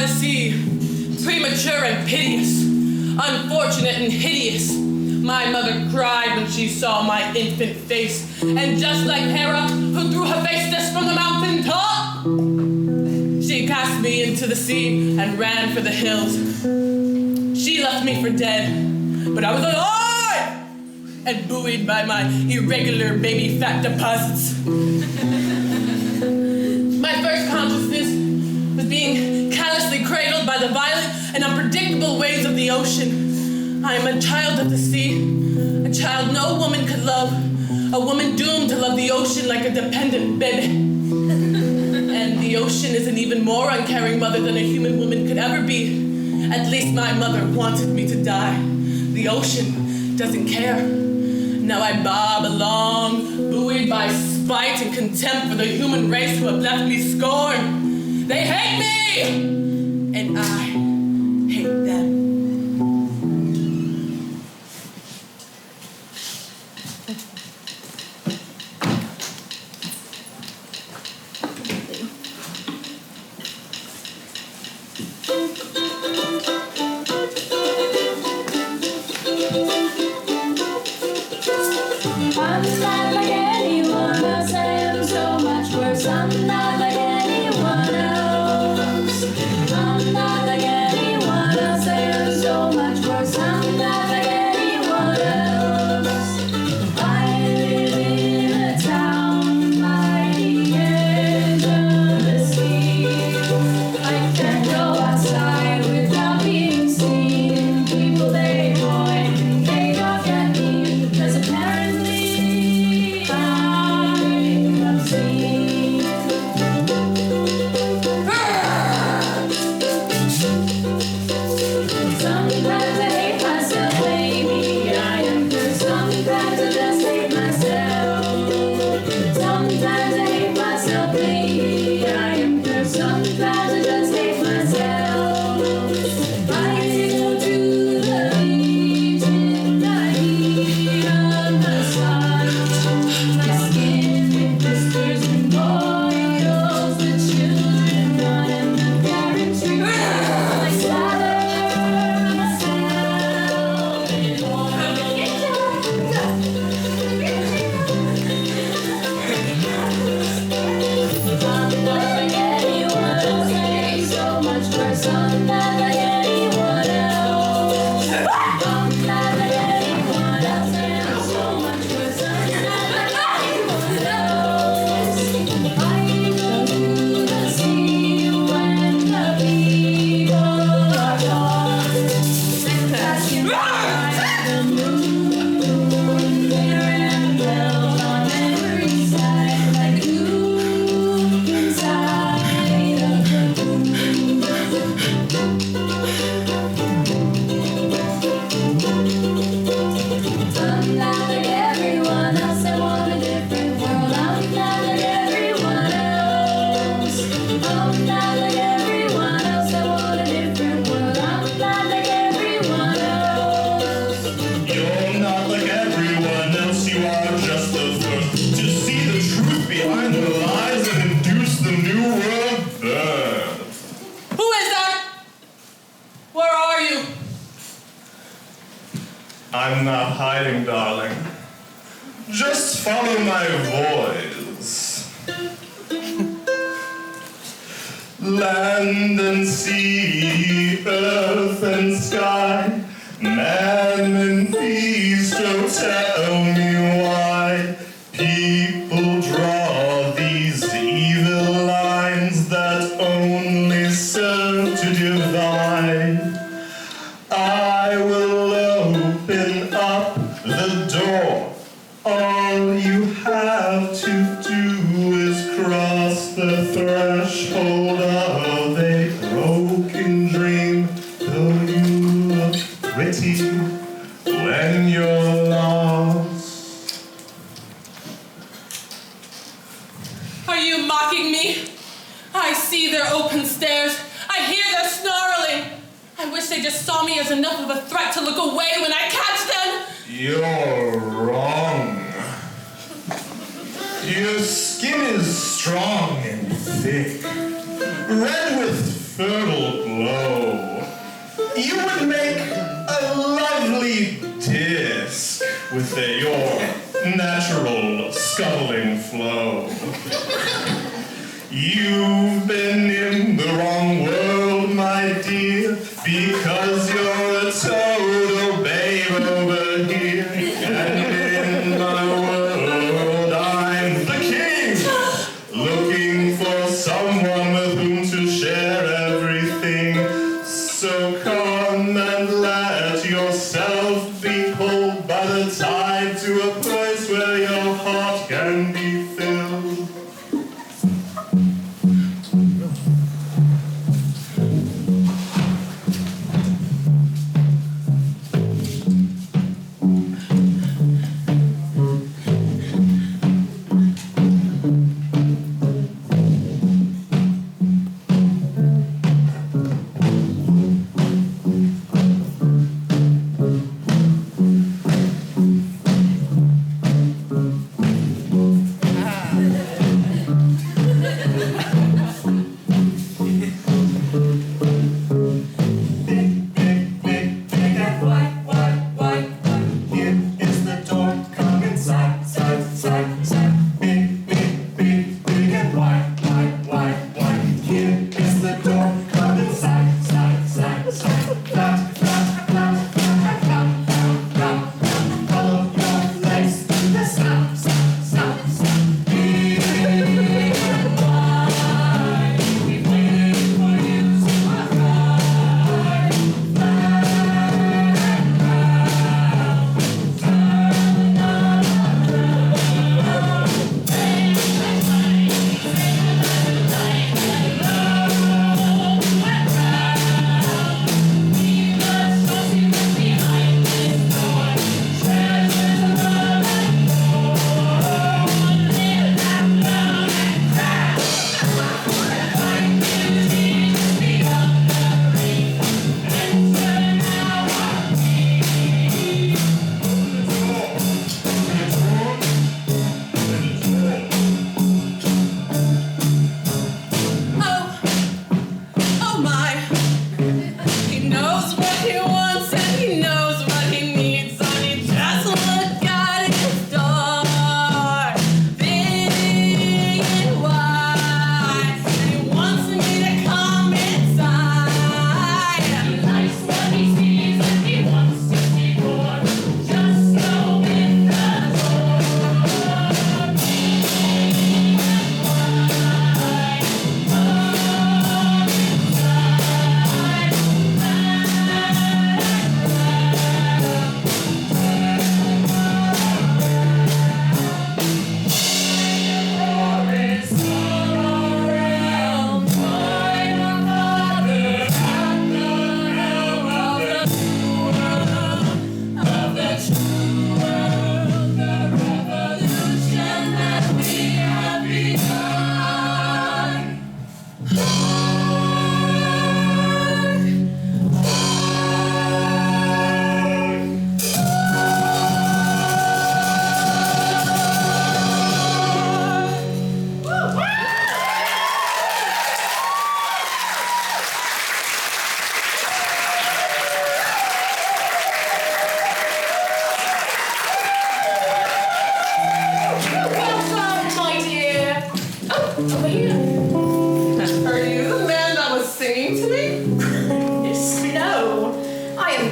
the sea, premature and piteous, unfortunate and hideous. My mother cried when she saw my infant face, and just like Hera, who threw her face from the mountain top, she cast me into the sea and ran for the hills. She left me for dead, but I was alive and buoyed by my irregular baby fat deposits. My first consciousness was being callously cradled by the violent and unpredictable waves of the ocean. I am a child of the sea, a child no woman could love, a woman doomed to love the ocean like a dependent baby. And the ocean is an even more uncaring mother than a human woman could ever be. At least my mother wanted me to die. The ocean doesn't care. Now I bob along, buoyed by spite and contempt for the human race who have left me scorned. They hate me, and I hate them. I'm not like anyone else, I am so much worse. I'm not like anyone else. I'm not like anyone else, I am so much worse. I'm not like anyone else. I live in a town by the edge of the sea. I can't go outside without being seen. People they point and they look at me, because apparently I'm seen. Sometimes I hate myself, maybe I am cursed. Sometimes I just hate myself. Sometimes I hate myself, maybe I am cursed. Sometimes I just hate myself. I go to the beach in the heat of the sun. My skin it blisters and boils. The children run and the parents scream. I slather myself in oil. I'm not like anyone else, I am so much worse. I'm not like anyone else. I'm not like anyone else, I am so much worse. I'm not like anyone else. I go to the sea when the people are gone, and passing by the moon, there and well on every side, like glue inside of the moon. I'm not like everyone else, I want a different world. I'm not like everyone else. I'm not like everyone else, I want a different world. I'm not like everyone else. You're not like everyone else, you are just the first to see the truth behind the lies and induce the new world birth. Who is that? Where are you? I'm not hiding, darling. Just follow my voice. Land and sea, earth and sky, man and beast, oh tell me why people draw these evil lines that only serve to divide. I will open up the door. All you have to do is cross the threshold of a broken dream. Though you look pretty when you're lost. Are you mocking me? I see their open stares. I hear their snarling. I wish they just saw me as enough of a threat to look away when I catch them. You're wrong. Your skin is strong and thick, red with fertile blood. would make a lovely disc with your natural scuttling flow. You've been in the wrong world, my dear, because you're a total babe over here. And in my world, I'm the king, looking for someone with whom to share everything. So come and let yourself be pulled by the tide to a place where your heart can be filled.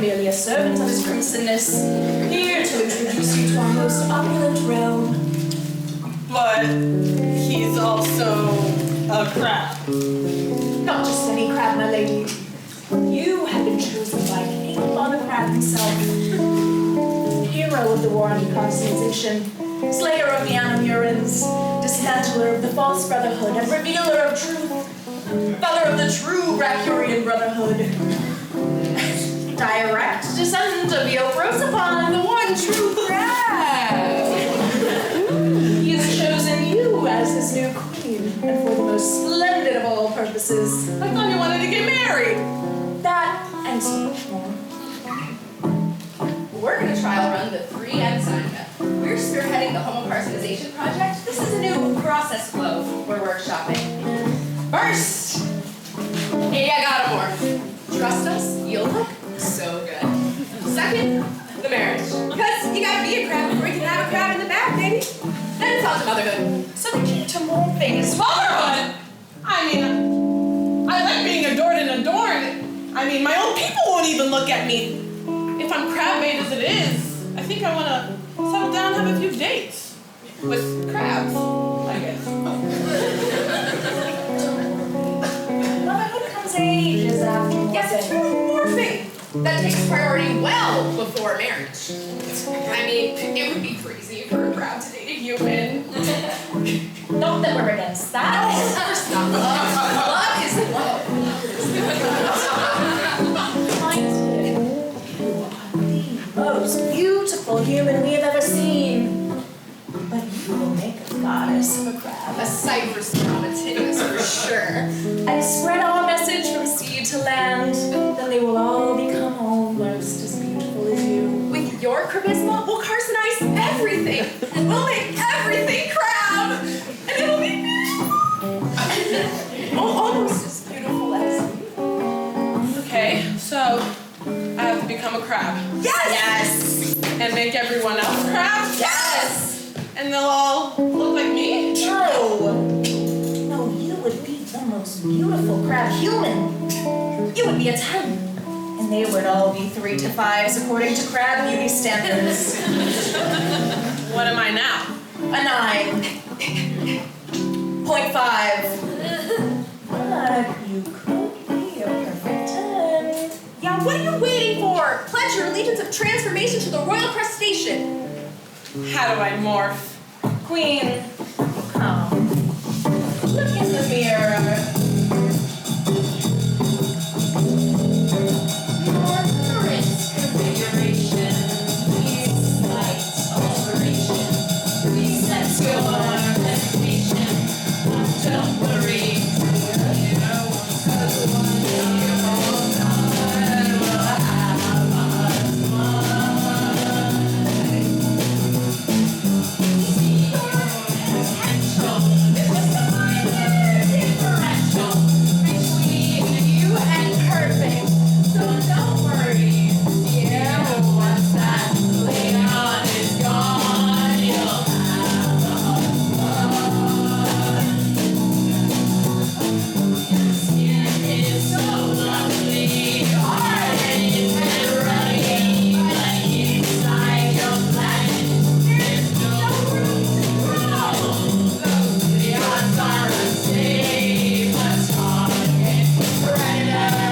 merely a servant of his grimsonness, here to introduce you to our most opulent realm. But he's also a crab. Not just any crab, my lady. You have been chosen by King Father Crab himself, hero of the war on decarcinization, slayer of the Anamurans, dismantler of the false brotherhood, and revealer of truth, father of the true Racurian brotherhood, direct descendant of Yoprosopon, the one true crab. He has chosen you as his new queen, and for the most splendid of all purposes. I thought you wanted to get married. That and so much more. We're going to trial run the 3N Saga. We're spearheading the homocarcinization project. This is a new process flow we're workshopping. First, hey, I got more. Trust us, you'll look so good. Second, the marriage. Because you gotta be a crab before you can have a crab in the bag, baby. Then it's on to motherhood. So the key to more things. Motherhood! I mean, I like being adored and adorned. I mean, my own people won't even look at me. If I'm crab bait as it is, I think I want to settle down and have a few dates. With crabs, I guess. Motherhood comes ages after. Yes, it's real morphing. That takes priority well before marriage. I mean, it would be crazy for a crab to date a human. Not that we're against that. Of course not. Love is love. The most beautiful human we have ever seen. But you will make a goddess of a crab. A sight for spontaneous for sure. And spread our message from sea to land. Then they will all become almost as beautiful as you. With your charisma, we'll Carsonize everything. We'll make everything crab. And it'll be almost as beautiful as you. Okay, so I have to become a crab. Yes! And make everyone else crabs? Yes! And they'll all look like me? No, you would be the most beautiful crab human. You would be a 10. And they would all be 3 to 5s according to crab beauty standards. What am I now? A 9.5. But you could be a perfect 10. Yeah, what are you waiting for? Pledge your allegiance of transformation to the royal crustacean. How do I morph? Queen, come. Look in the mirror. Your current configuration needs slight alteration. Reset your meditation. Don't worry, cause one day your God will have us see your potential. It was the minor differential between you and perfect. So don't worry, yeah, once that Leon is gone, you'll have a fun. Your skin is so lovely, hard and runny, but inside your planet, there's no room to grow. Those Leons are unsafe, but target predators.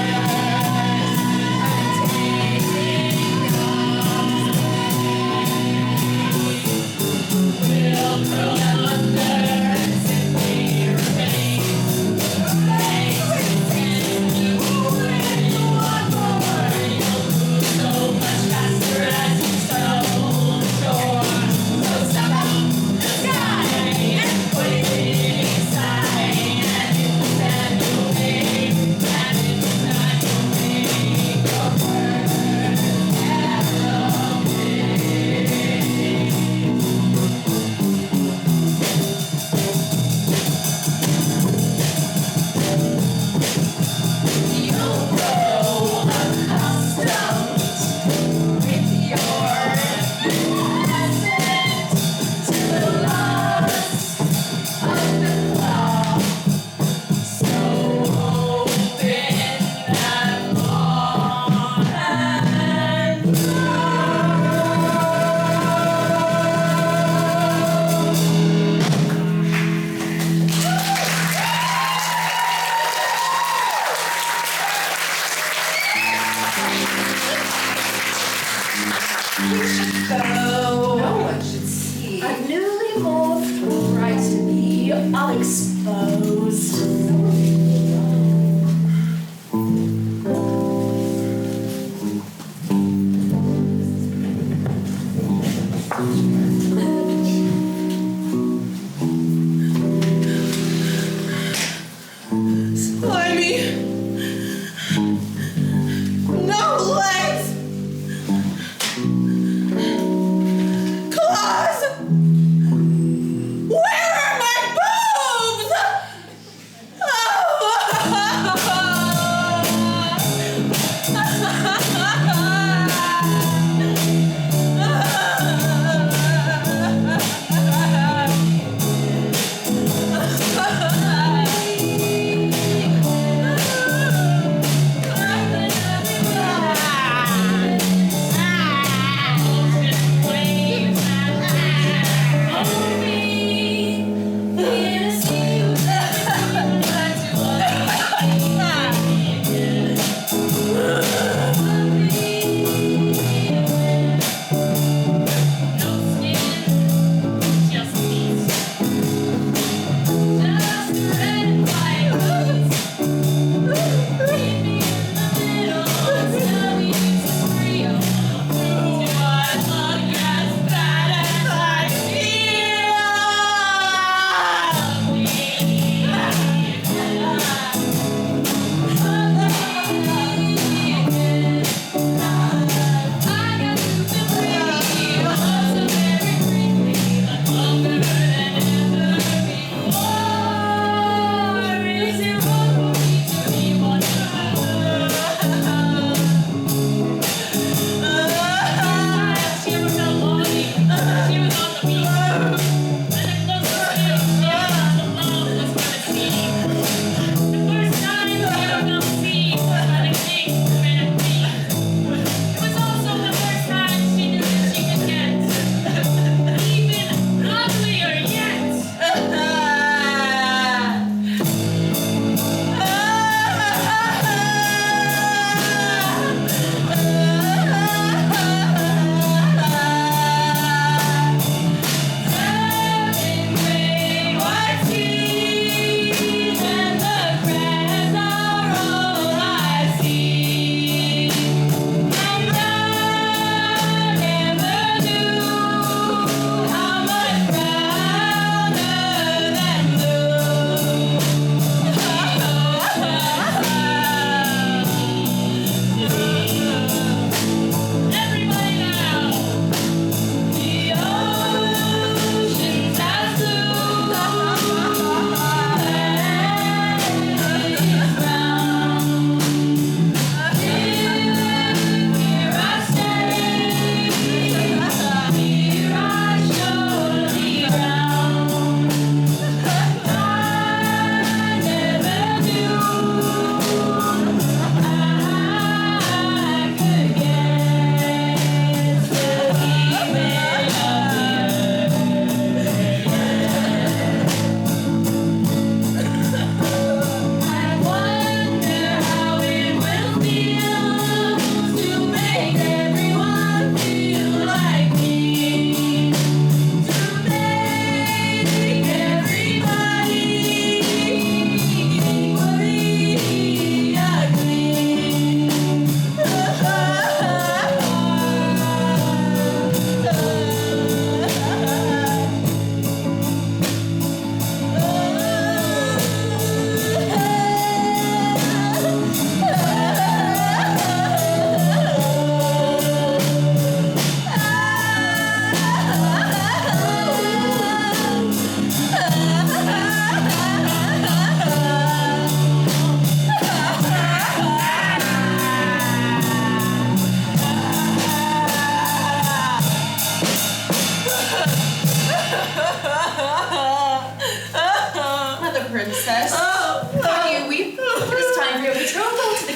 No one should see. I'm newly morphed. Right to be. I'll expose. Slimy. No legs. Claws. Where are my boobs? Oh.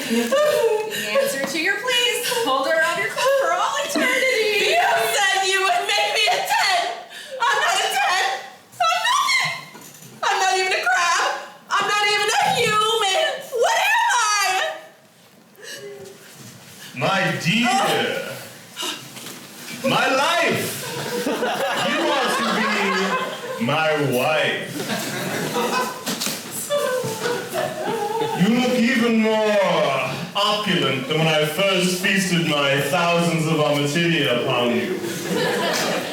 The answer to your pleas, hold her around your coat for all eternity. You said you would make me a 10. I'm not a 10. I'm nothing. I'm not even a crab. I'm not even a human. What am I? My dear. My life. You are to be my wife. You look even more opulent than when I first feasted my thousands of armatidia upon you.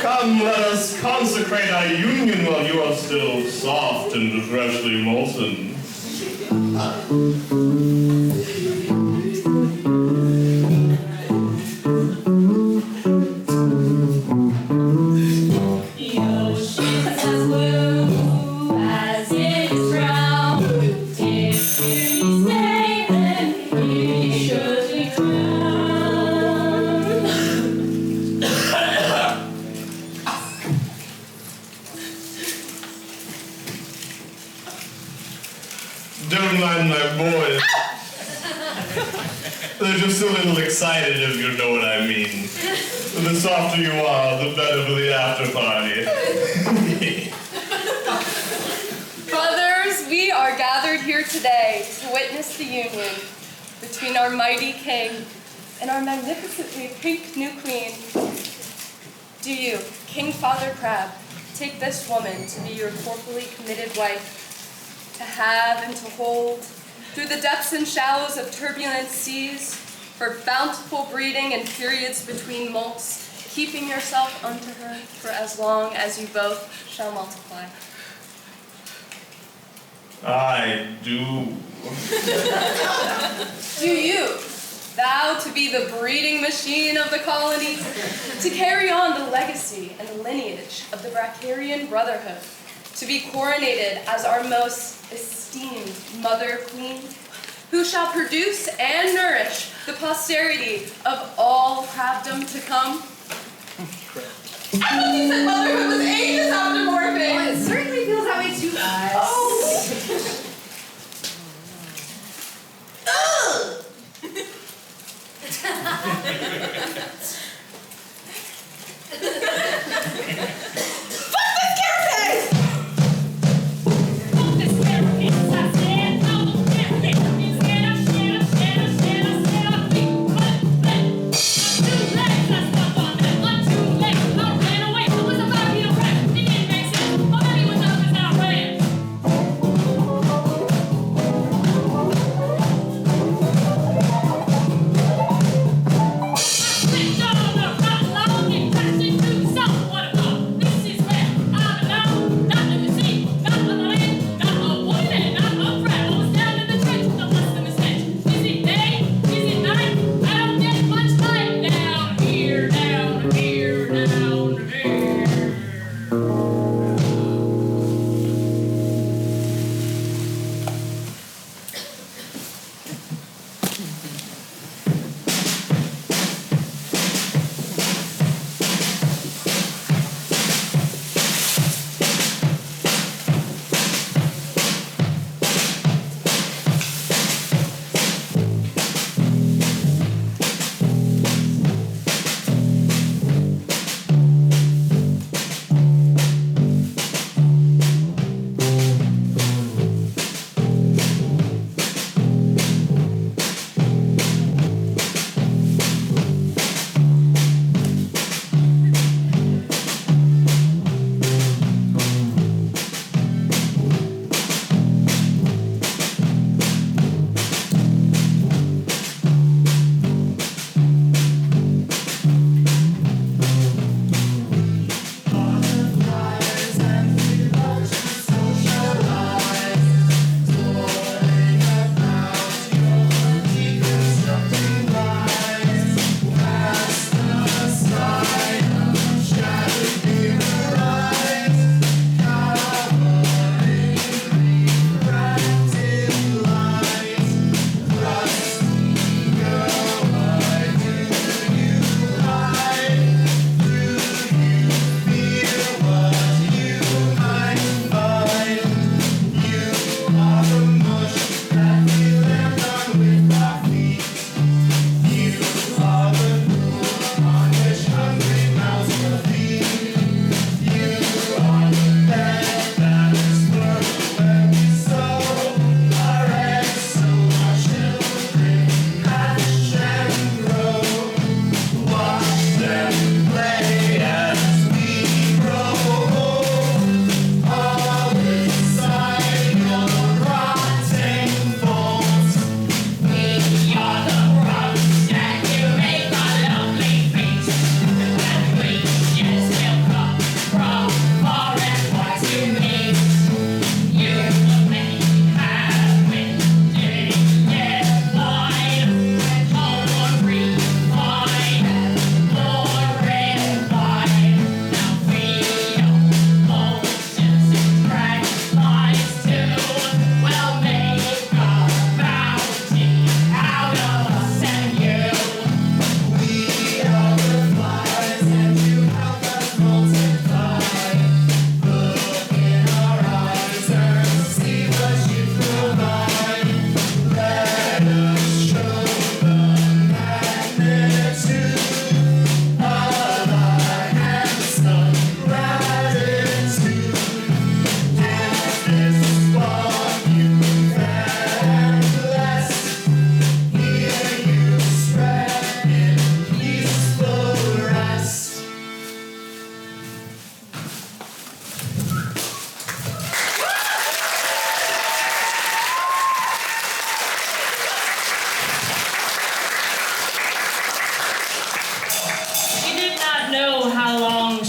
Come, let us consecrate our union while you are still soft and freshly molten. The ocean's as blue as it is brown. If you stay, then you should be drowned. Don't mind my boys. They're just a little excited, if you know what I mean. The softer you are, the better for the after party. Brothers, we are gathered here today to witness the union between our mighty king and our magnificently pink new queen. Do you, King Father Crab, take this woman to be your corporally committed wife, to have and to hold through the depths and shallows of turbulent seas, for bountiful breeding and periods between molts, keeping yourself unto her for as long as you both shall multiply? I do. Do you, thou to be the breeding machine of the colony, to carry on the legacy and the lineage of the Bracarian Brotherhood, to be coronated as our most esteemed mother queen, who shall produce and nourish the posterity of all crabdom to come? I thought you said motherhood was ages after morphing. Well, it certainly feels that way to us. Oh. Too late. I ran away. I was about to be a wreck. It didn't make sense. My baby was up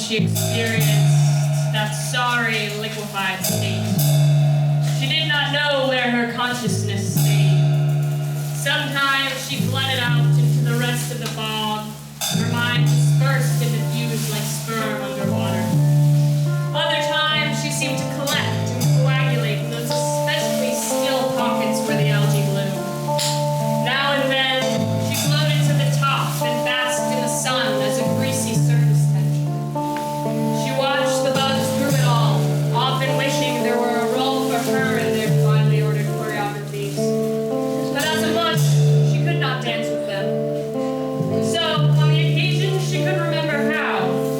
she experienced that sorry, liquefied state. She did not know where her consciousness stayed. Sometimes she flooded out into the rest of the bog, her mind dispersed and diffused like sperm underwater. Other times she seemed to collect and coagulate in those especially still pockets where the algae bloomed. Now and then she floated to the top and basked in the sun as a greasy surface tension. She watched the bugs through it all, often wishing there were a role for her in their finely ordered choreographies. But as a bush, she could not dance with them. So, on the occasion she could remember how,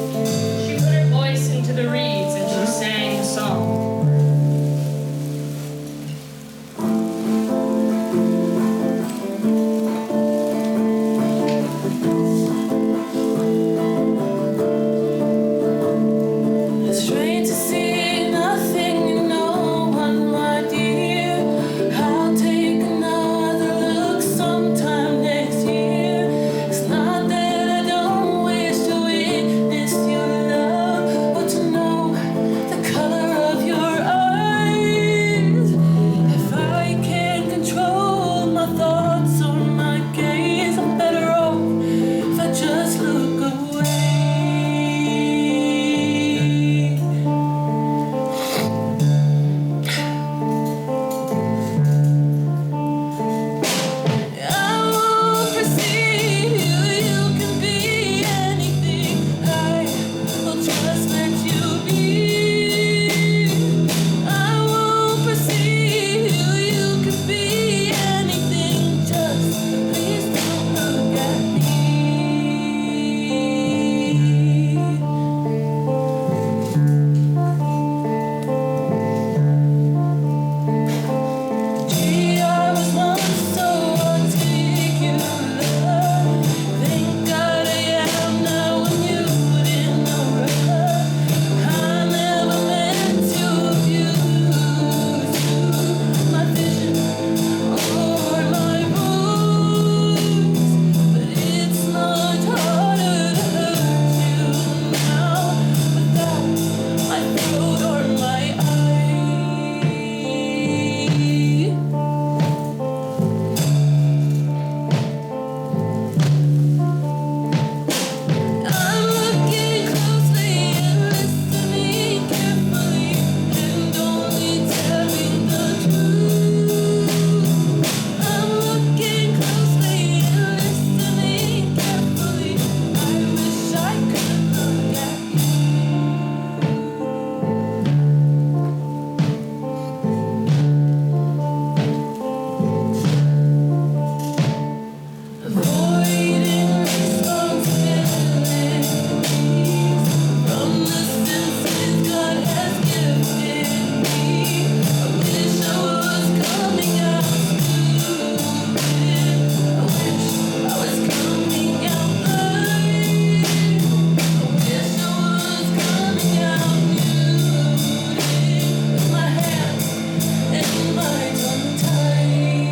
she put her voice into the reeds and she sang a song. It's strange to see nothing in no one, my dear. I'll take another look sometime next year. It's not that I don't wish to witness your love, but to know the color of your eyes. If I can't control my thoughts or my gaze, I'm better off if I just look away. I won't perceive you, you can be anything. I will just let you be. I won't perceive you, you can be anything. Just please don't look at me. Gee, I was once so articulate. Thank God I am now when you didn't know her. I never meant to abuse you, my vision or my voice. But it's much harder to hurt you now without my throat or my eye. I'm looking closely and listening carefully and only telling the truth. I'm looking closely and listening carefully. I wish I could look at you. Avoiding responsibilities from the senses God has gifted me. I wish I was coming out stupid. I wish I was coming out blind. I wish I was coming out muted with my hands and my tongue tied.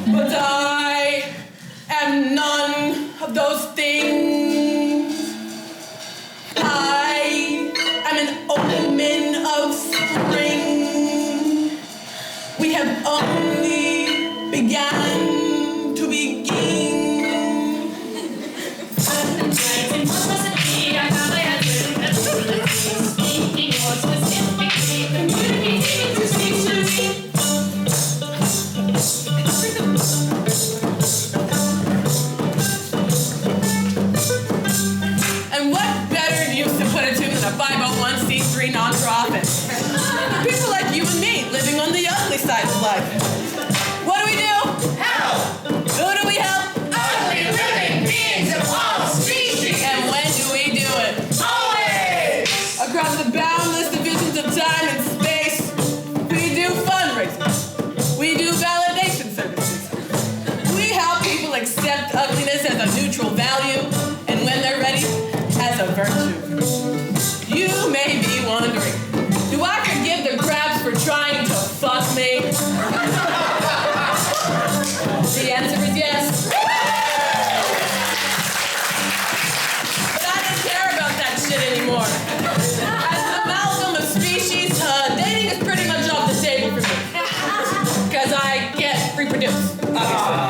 But I am none of those things. I am an omen of spring. We have only begun to begin. And what better use to put it to than a 501c3 nonprofit? People like you and me living on the ugly side of life. What do? Help! Who do we help? Ugly living beings of all species. And when do we do it? Always. Across the boundless divisions of time and space, we do fundraising. We do validation services. We help people accept ugliness as a neutral value, and when they're ready, as a virtue. You may be wondering, do I forgive the crabs for trying to fuck me? The answer is yes. But I don't care about that shit anymore. As an amalgam of species, dating is pretty much off the table for me. Because I can't reproduce, obviously.